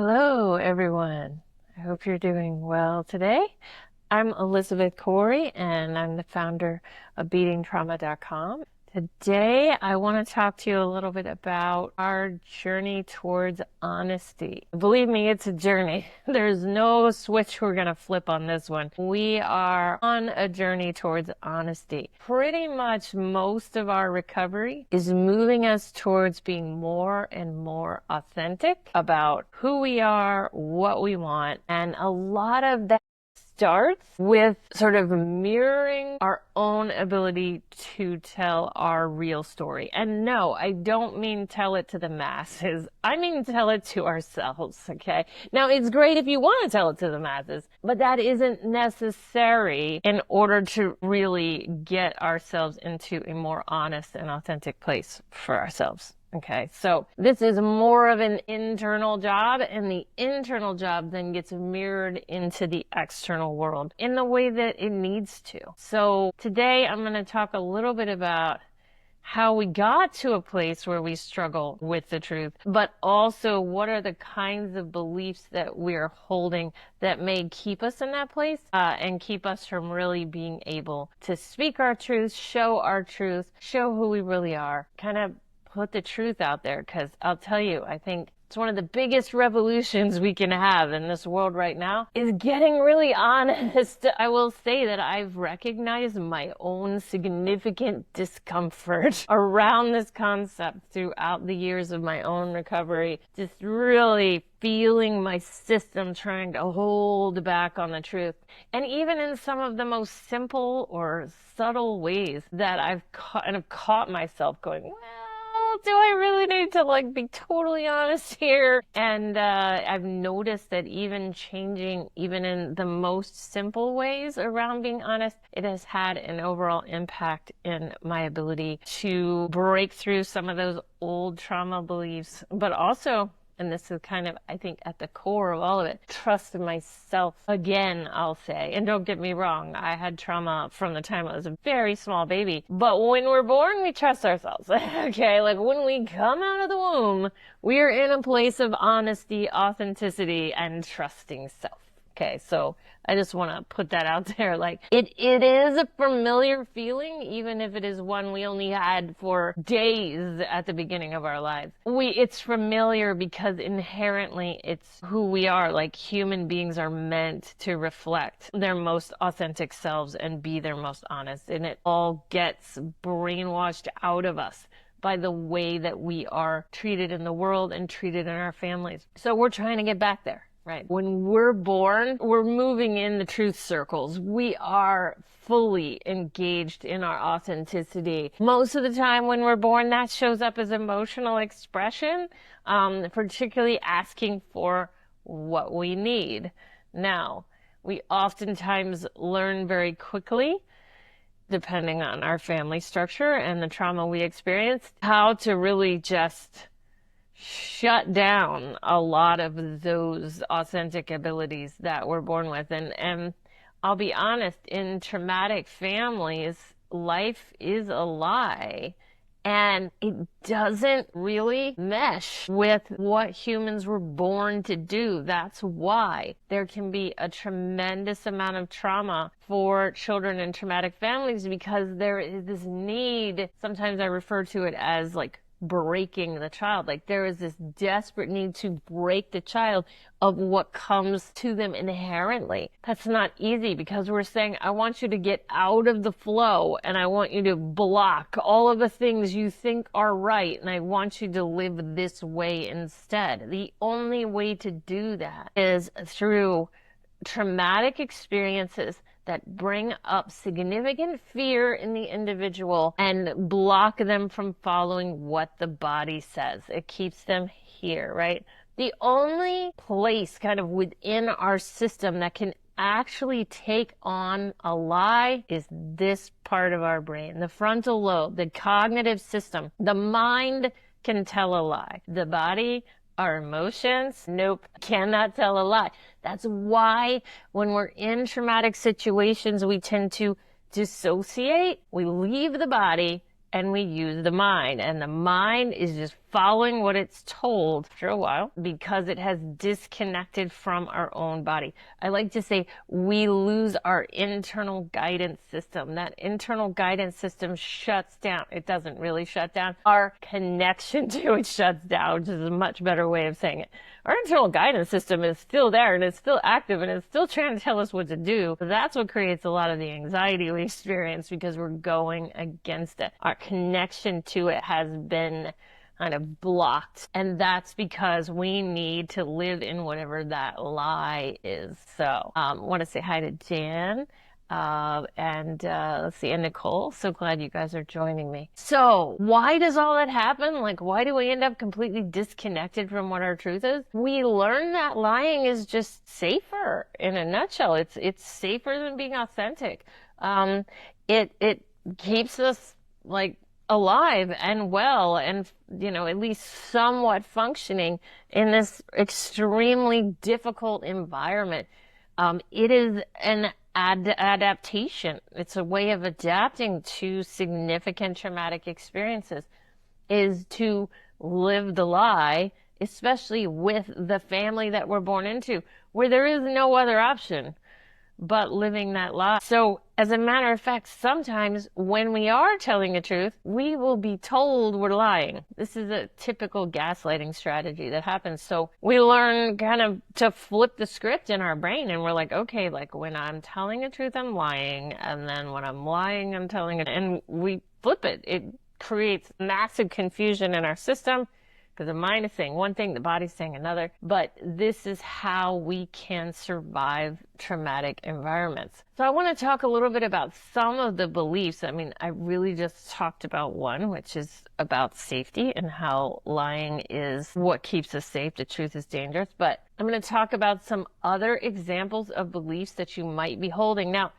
Hello, everyone. I hope you're doing well today. I'm Elizabeth Corey, and I'm the founder of BeatingTrauma.com. Today, I want to talk to you a little bit about our journey towards honesty. Believe me, it's a journey. There's no switch we're going to flip on this one. We are on a journey towards honesty. Pretty much most of our recovery is moving us towards being more and more authentic about who we are, what we want, and a lot of that starts with sort of mirroring our own ability to tell our real story. And no, I don't mean tell it to the masses. I mean tell it to ourselves, okay? Now, it's great if you want to tell it to the masses, but that isn't necessary in order to really get ourselves into a more honest and authentic place for ourselves. Okay, so this is more of an internal job, and the internal job then gets mirrored into the external world in the way that it needs to. So today I'm going to talk a little bit about how we got to a place where we struggle with the truth, but also what are the kinds of beliefs that we're holding that may keep us in that place and keep us from really being able to speak our truth, show who we really are, kind of put the truth out there. Because I'll tell you, I think it's one of the biggest revolutions we can have in this world right now is getting really honest. I will say that I've recognized my own significant discomfort around this concept throughout the years of my own recovery, just really feeling my system trying to hold back on the truth. And even in some of the most simple or subtle ways that I've kind of caught myself going, well, do I really need to be totally honest here? And I've noticed that even changing, even in the most simple ways around being honest, it has had an overall impact in my ability to break through some of those old trauma beliefs, but also, and this is kind of, I think, at the core of all of it, trust in myself again, I'll say. And don't get me wrong, I had trauma from the time I was a very small baby. But when we're born, we trust ourselves. Okay, like when we come out of the womb, we're in a place of honesty, authenticity, and trusting self. Okay, so I just want to put that out there. Like, it is a familiar feeling, even if it is one we only had for days at the beginning of our lives. It's familiar because inherently it's who we are. Like, human beings are meant to reflect their most authentic selves and be their most honest. And it all gets brainwashed out of us by the way that we are treated in the world and treated in our families. So we're trying to get back there. Right. When we're born, we're moving in the truth circles. We are fully engaged in our authenticity. Most of the time when we're born, that shows up as emotional expression, particularly asking for what we need. Now, we oftentimes learn very quickly, depending on our family structure and the trauma we experienced, how to really just shut down a lot of those authentic abilities that we're born with. And I'll be honest, in traumatic families, life is a lie. And it doesn't really mesh with what humans were born to do. That's why there can be a tremendous amount of trauma for children in traumatic families, because there is this need. Sometimes I refer to it as like breaking the child. Like, there is this desperate need to break the child of what comes to them inherently. That's not easy, because we're saying, I want you to get out of the flow, and I want you to block all of the things you think are right, and I want you to live this way instead. The only way to do that is through traumatic experiences that bring up significant fear in the individual and block them from following what the body says. It keeps them here, right? The only place kind of within our system that can actually take on a lie is this part of our brain, the frontal lobe, the cognitive system. The mind can tell a lie. The body, our emotions, nope, cannot tell a lie. That's why when we're in traumatic situations, we tend to dissociate. We leave the body and we use the mind. And the mind is just following what it's told after a while because it has disconnected from our own body. I like to say we lose our internal guidance system. That internal guidance system shuts down. It doesn't really shut down. Our connection to it shuts down, which is a much better way of saying it. Our internal guidance system is still there and it's still active and it's still trying to tell us what to do. That's what creates a lot of the anxiety we experience because we're going against it. Our connection to it has been kind of blocked. And that's because we need to live in whatever that lie is. So I want to say hi to Jan. Let's see, and Nicole. So glad you guys are joining me. So why does all that happen? Like, why do we end up completely disconnected from what our truth is? We learn that lying is just safer in a nutshell. It's safer than being authentic. It keeps us like alive and well and, at least somewhat functioning in this extremely difficult environment. It is an adaptation. It's a way of adapting to significant traumatic experiences, is to live the lie, especially with the family that we're born into, where there is no other option but living that lie. So as a matter of fact, sometimes when we are telling the truth, we will be told we're lying. This is a typical gaslighting strategy that happens. So we learn kind of to flip the script in our brain and we're like, okay, like when I'm telling the truth, I'm lying. And then when I'm lying, I'm telling it. And we flip it. It creates massive confusion in our system. Because the mind is saying one thing, the body's saying another. But this is how we can survive traumatic environments. So I want to talk a little bit about some of the beliefs. I mean, I really just talked about one, which is about safety and how lying is what keeps us safe. The truth is dangerous. But I'm going to talk about some other examples of beliefs that you might be holding. Now,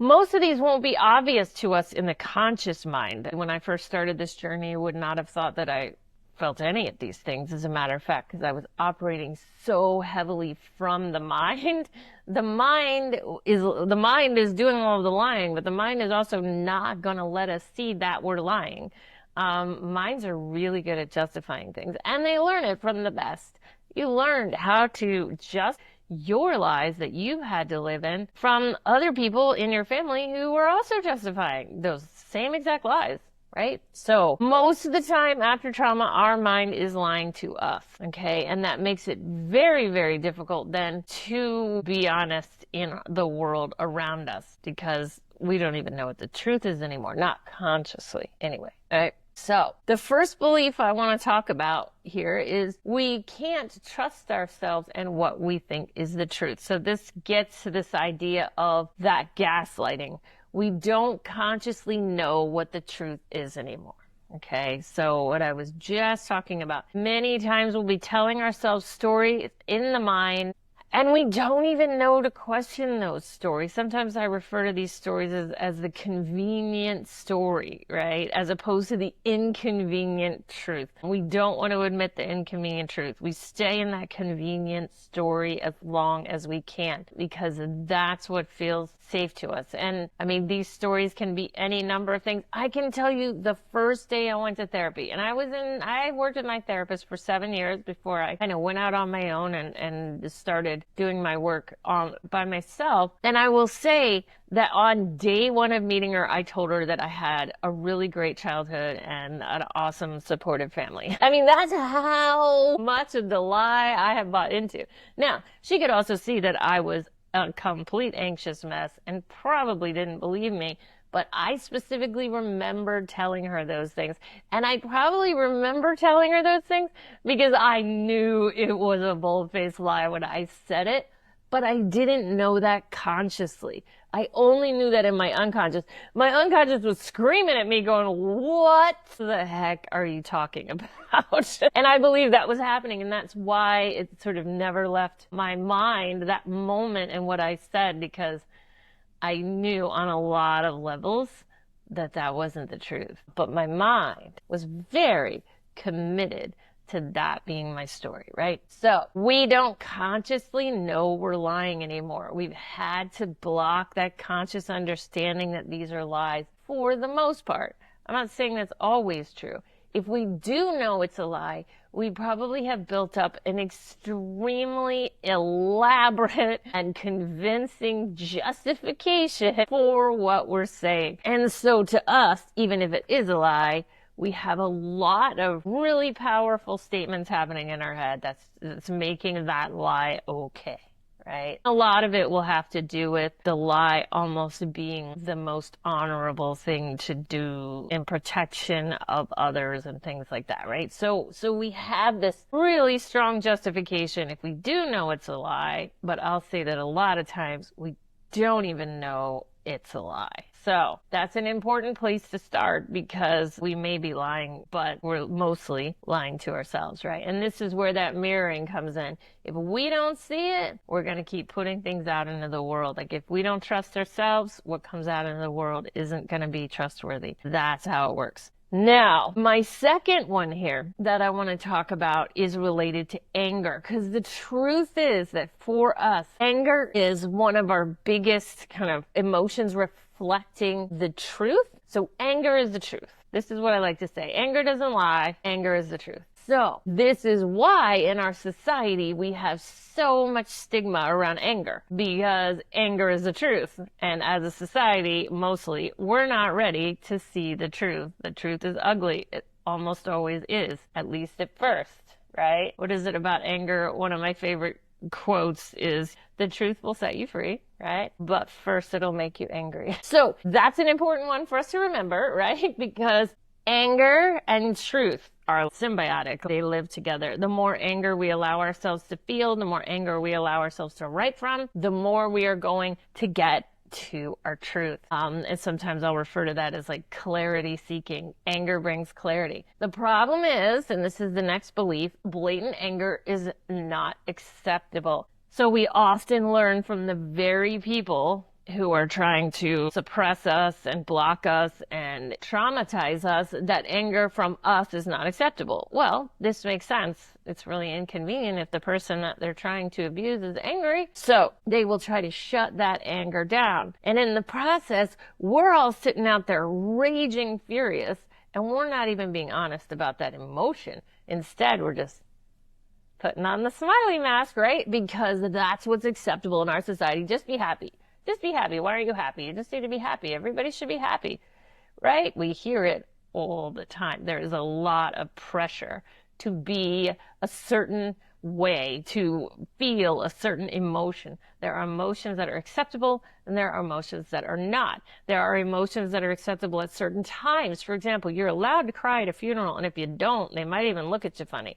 most of these won't be obvious to us in the conscious mind. When I first started this journey, I would not have thought that I felt any of these things, as a matter of fact, because I was operating so heavily from the mind. The mind is doing all of the lying, but the mind is also not going to let us see that we're lying. Minds are really good at justifying things, and they learn it from the best. You learned how to just your lies that you've had to live in from other people in your family who were also justifying those same exact lies. Right? So most of the time after trauma, our mind is lying to us. Okay. And that makes it very, very difficult then to be honest in the world around us because we don't even know what the truth is anymore. Not consciously anyway. All right. So the first belief I want to talk about here is we can't trust ourselves and what we think is the truth. So this gets to this idea of that gaslighting. We don't consciously know what the truth is anymore. Okay, so what I was just talking about, many times we'll be telling ourselves stories in the mind and we don't even know to question those stories. Sometimes I refer to these stories as the convenient story, right? As opposed to the inconvenient truth. We don't want to admit the inconvenient truth. We stay in that convenient story as long as we can because that's what feels safe to us. And I mean, these stories can be any number of things. I can tell you the first day I went to therapy, and I worked with my therapist for 7 years before I kind of went out on my own and started doing my work by myself. And I will say that on day one of meeting her, I told her that I had a really great childhood and an awesome supportive family. I mean, that's how much of the lie I have bought into. Now, she could also see that I was a complete anxious mess and probably didn't believe me. But I specifically remembered telling her those things. And I probably remember telling her those things because I knew it was a bold-faced lie when I said it. But I didn't know that consciously. I only knew that in my unconscious. My unconscious was screaming at me going, what the heck are you talking about? And I believe that was happening. And that's why it sort of never left my mind, that moment and what I said, because I knew on a lot of levels that that wasn't the truth. But my mind was very committed to that being my story, right? So we don't consciously know we're lying anymore. We've had to block that conscious understanding that these are lies for the most part. I'm not saying that's always true. if we do know it's a lie, we probably have built up an extremely elaborate and convincing justification for what we're saying. And so to us, even if it is a lie, we have a lot of really powerful statements happening in our head that's making that lie okay. Right? A lot of it will have to do with the lie almost being the most honorable thing to do in protection of others and things like that, right? So we have this really strong justification if we do know it's a lie, but I'll say that a lot of times we don't even know it's a lie. So that's an important place to start because we may be lying, but we're mostly lying to ourselves, right? And this is where that mirroring comes in. If we don't see it, we're going to keep putting things out into the world. Like if we don't trust ourselves, what comes out into the world isn't going to be trustworthy. That's how it works. Now, my second one here that I want to talk about is related to anger, because the truth is that for us, anger is one of our biggest kind of emotions reflecting the truth. So anger is the truth. This is what I like to say. Anger doesn't lie. Anger is the truth. So this is why in our society we have so much stigma around anger, because anger is the truth. And as a society, mostly, we're not ready to see the truth. The truth is ugly. It almost always is, at least at first, right? What is it about anger? One of my favorite quotes is, the truth will set you free, right? But first it'll make you angry. So that's an important one for us to remember, right? Because anger and truth are symbiotic. They live together. The more anger we allow ourselves to feel, the more anger we allow ourselves to write from, the more we are going to get to our truth. And sometimes I'll refer to that as like clarity seeking. Anger brings clarity. The problem is, and this is the next belief, blatant anger is not acceptable. So we often learn from the very people who are trying to suppress us and block us and traumatize us that anger from us is not acceptable. Well, this makes sense. It's really inconvenient if the person that they're trying to abuse is angry. So they will try to shut that anger down. And in the process, we're all sitting out there raging furious, and we're not even being honest about that emotion. Instead, we're just putting on the smiley mask, right? Because that's what's acceptable in our society. Just be happy. Just be happy. Why are you happy? You just need to be happy. Everybody should be happy, right? We hear it all the time. There is a lot of pressure to be a certain way, to feel a certain emotion. There are emotions that are acceptable and there are emotions that are not. There are emotions that are acceptable at certain times. For example, you're allowed to cry at a funeral, and if you don't, they might even look at you funny.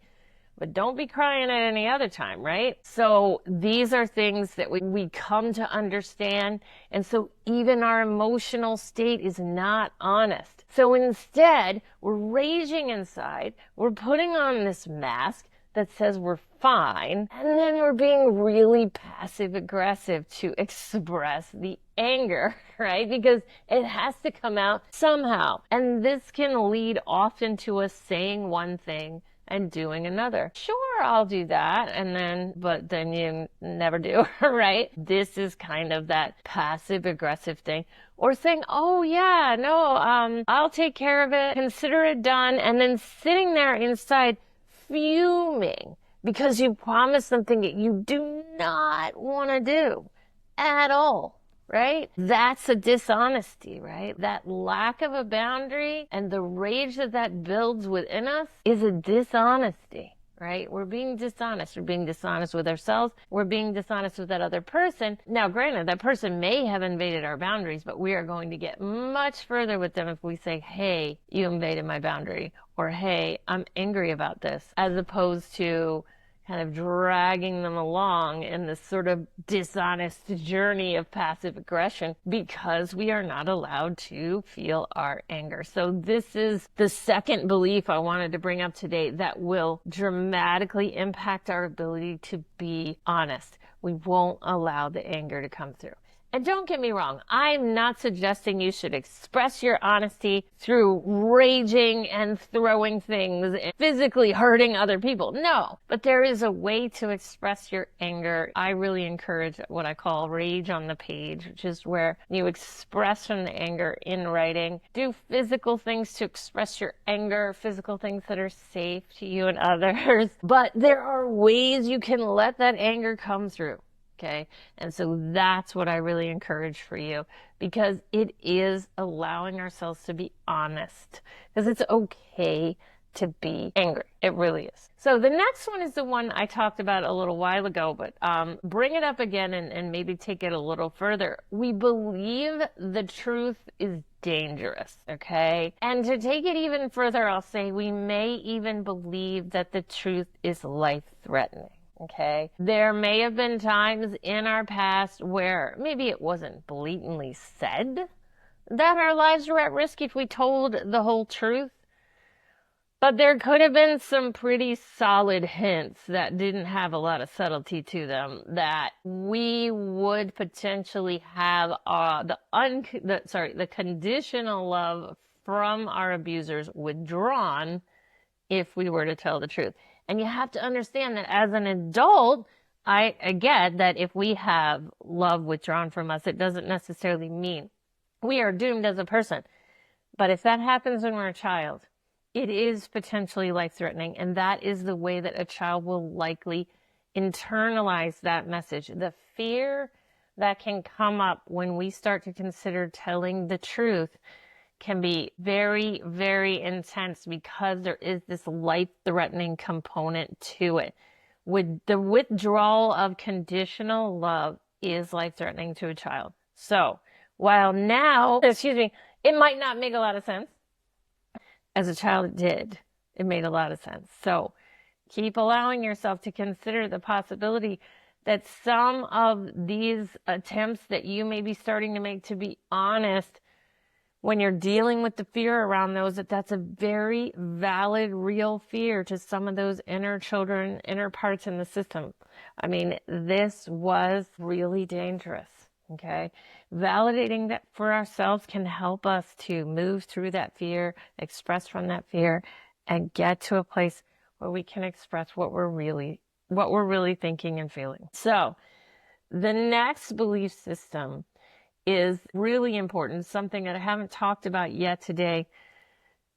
But don't be crying at any other time, right? So these are things that we come to understand. And so even our emotional state is not honest. So instead, we're raging inside. We're putting on this mask that says we're fine. And then we're being really passive aggressive to express the anger, right? Because it has to come out somehow. And this can lead often to us saying one thing and doing another. Sure, I'll do that, but then you never do, right? This is kind of that passive aggressive thing. Or saying, oh yeah, no, I'll take care of it, consider it done, and then sitting there inside fuming because you promised something that you do not want to do at all. Right? That's a dishonesty, right? That lack of a boundary and the rage that builds within us is a dishonesty, right? We're being dishonest. We're being dishonest with ourselves. We're being dishonest with that other person. Now, granted, that person may have invaded our boundaries, but we are going to get much further with them if we say, hey, you invaded my boundary, or hey, I'm angry about this, as opposed to kind of dragging them along in this sort of dishonest journey of passive aggression because we are not allowed to feel our anger. So this is the second belief I wanted to bring up today that will dramatically impact our ability to be honest. We won't allow the anger to come through. And don't get me wrong, I'm not suggesting you should express your honesty through raging and throwing things and physically hurting other people. No, but there is a way to express your anger. I really encourage what I call rage on the page, which is where you express from the anger in writing. Do physical things to express your anger, physical things that are safe to you and others. But there are ways you can let that anger come through. Okay. And so that's what I really encourage for you, because it is allowing ourselves to be honest, because it's okay to be angry. It really is. So the next one is the one I talked about a little while ago, but bring it up again and maybe take it a little further. We believe the truth is dangerous, okay? And to take it even further, I'll say we may even believe that the truth is life-threatening. Okay. There may have been times in our past where maybe it wasn't blatantly said that our lives were at risk if we told the whole truth, but there could have been some pretty solid hints that didn't have a lot of subtlety to them that we would potentially have the conditional love from our abusers withdrawn if we were to tell the truth. And you have to understand that as an adult, I get that if we have love withdrawn from us, it doesn't necessarily mean we are doomed as a person. But if that happens when we're a child, it is potentially life-threatening, and that is the way that a child will likely internalize that message. The fear that can come up when we start to consider telling the truth can be very, very intense because there is this life-threatening component to it. With the withdrawal of conditional love is life-threatening to a child. So while now, it might not make a lot of sense, as a child it did. It made a lot of sense. So keep allowing yourself to consider the possibility that some of these attempts that you may be starting to make to be honest, when you're dealing with the fear around those, that's a very valid, real fear to some of those inner children, inner parts in the system. I mean, this was really dangerous, okay? Validating that for ourselves can help us to move through that fear, express from that fear, and get to a place where we can express what we're really thinking and feeling. So, the next belief system is really important, something that I haven't talked about yet today,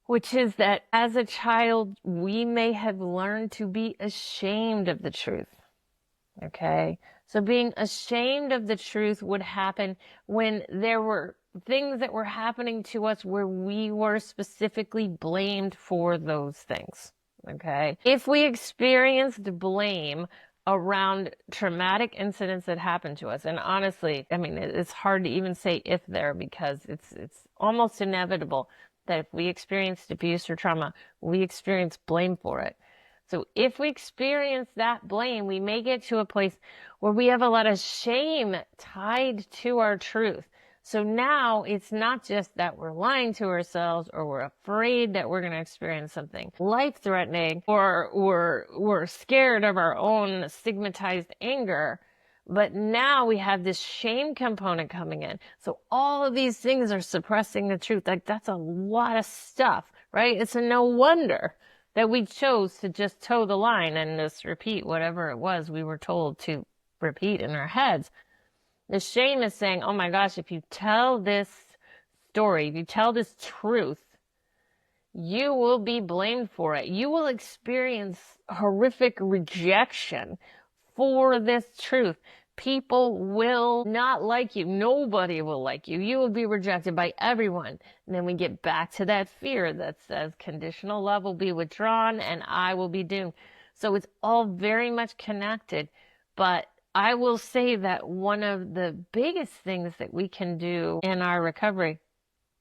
which is that as a child, we may have learned to be ashamed of the truth. Okay? So being ashamed of the truth would happen when there were things that were happening to us where we were specifically blamed for those things. Okay? If we experienced blame around traumatic incidents that happened to us. And honestly, I mean, it's hard to even say if there, because it's almost inevitable that if we experienced abuse or trauma, we experience blame for it. So if we experience that blame, we may get to a place where we have a lot of shame tied to our truth. So now it's not just that we're lying to ourselves or we're afraid that we're going to experience something life-threatening or we're scared of our own stigmatized anger, but now we have this shame component coming in. So all of these things are suppressing the truth. Like, that's a lot of stuff, right? It's a no wonder that we chose to just toe the line and just repeat whatever it was we were told to repeat in our heads. The shame is saying, oh my gosh, if you tell this story, if you tell this truth, you will be blamed for it. You will experience horrific rejection for this truth. People will not like you. Nobody will like you. You will be rejected by everyone. And then we get back to that fear that says conditional love will be withdrawn and I will be doomed. So it's all very much connected. But I will say that one of the biggest things that we can do in our recovery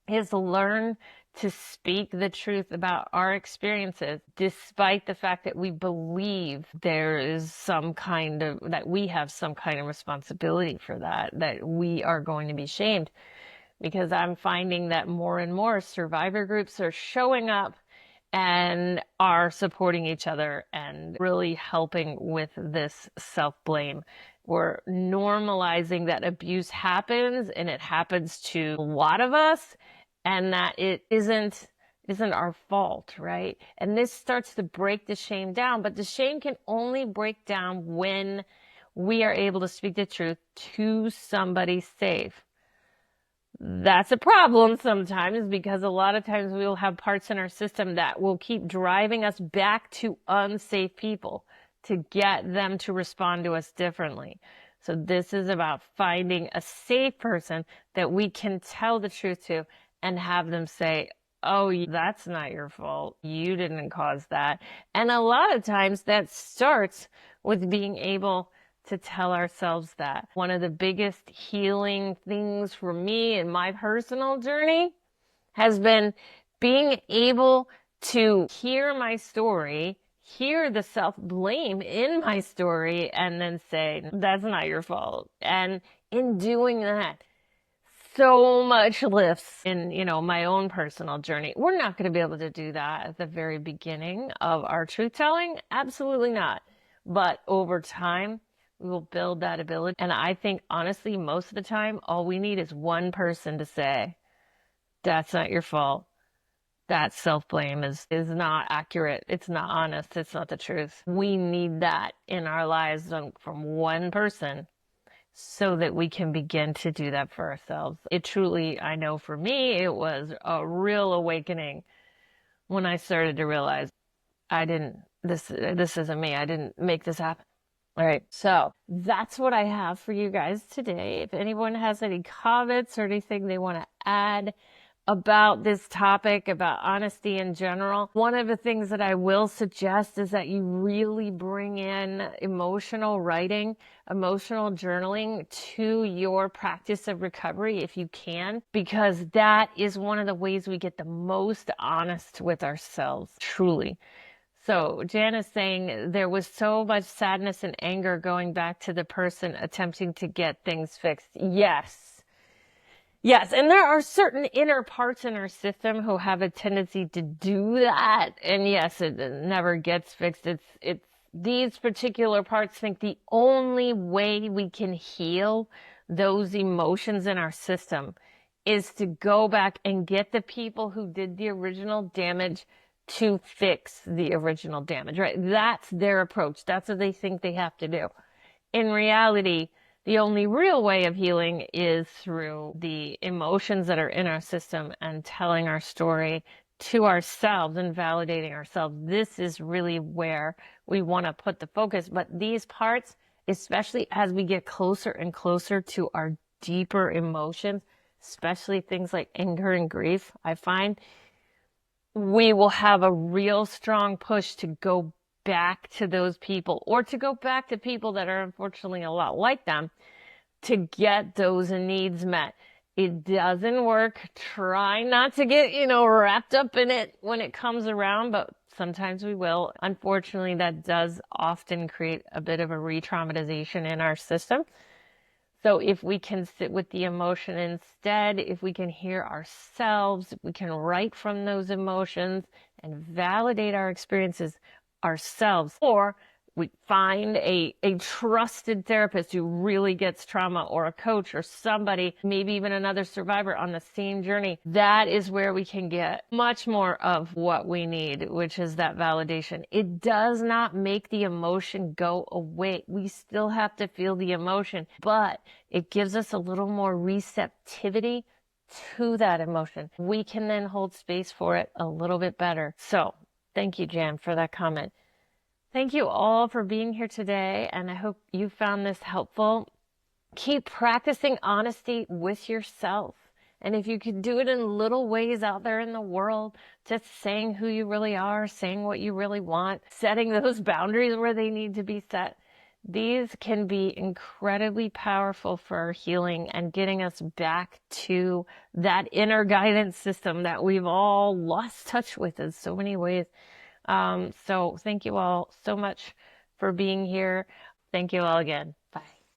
is learn to speak the truth about our experiences, despite the fact that we believe there is that we have some kind of responsibility for that we are going to be shamed. Because I'm finding that more and more survivor groups are showing up and are supporting each other and really helping with this self-blame. We're normalizing that abuse happens, and it happens to a lot of us, and that it isn't our fault, right? And this starts to break the shame down, but the shame can only break down when we are able to speak the truth to somebody safe. That's a problem sometimes, because a lot of times we will have parts in our system that will keep driving us back to unsafe people to get them to respond to us differently. So this is about finding a safe person that we can tell the truth to and have them say, oh, that's not your fault. You didn't cause that. And a lot of times that starts with being able to tell ourselves that. One of the biggest healing things for me in my personal journey has been being able to hear my story, hear the self-blame in my story, and then say, that's not your fault. And in doing that, so much lifts in, my own personal journey. We're not going to be able to do that at the very beginning of our truth telling. Absolutely not. But over time, we will build that ability. And I think, honestly, most of the time, all we need is one person to say, that's not your fault. That self-blame is not accurate. It's not honest. It's not the truth. We need that in our lives from one person, so that we can begin to do that for ourselves. It truly, I know for me, it was a real awakening when I started to realize this isn't me. I didn't make this happen. All right. So that's what I have for you guys today. If anyone has any comments or anything they want to add about this topic, about honesty in general, one of the things that I will suggest is that you really bring in emotional writing, emotional journaling to your practice of recovery if you can, because that is one of the ways we get the most honest with ourselves, truly. So Jan is saying there was so much sadness and anger going back to the person attempting to get things fixed. Yes. Yes, and there are certain inner parts in our system who have a tendency to do that. And yes, it never gets fixed. It's these particular parts think the only way we can heal those emotions in our system is to go back and get the people who did the original damage to fix the original damage, right? That's their approach. That's what they think they have to do. In reality, the only real way of healing is through the emotions that are in our system and telling our story to ourselves and validating ourselves. This is really where we want to put the focus. But these parts, especially as we get closer and closer to our deeper emotions, especially things like anger and grief, I find we will have a real strong push to go back to those people, or to go back to people that are unfortunately a lot like them, to get those needs met. It doesn't work. Try not to get, wrapped up in it when it comes around, but sometimes we will. Unfortunately, that does often create a bit of a re-traumatization in our system. So if we can sit with the emotion instead, if we can hear ourselves, if we can write from those emotions and validate our experiences ourselves, or we find a trusted therapist who really gets trauma, or a coach, or somebody, maybe even another survivor on the same journey, that is where we can get much more of what we need, which is that validation. It does not make the emotion go away. We still have to feel the emotion, but it gives us a little more receptivity to that emotion. We can then hold space for it a little bit better. So thank you, Jan, for that comment. Thank you all for being here today, and I hope you found this helpful. Keep practicing honesty with yourself. And if you could do it in little ways out there in the world, just saying who you really are, saying what you really want, setting those boundaries where they need to be set, these can be incredibly powerful for our healing and getting us back to that inner guidance system that we've all lost touch with in so many ways. So thank you all so much for being here. Thank you all again.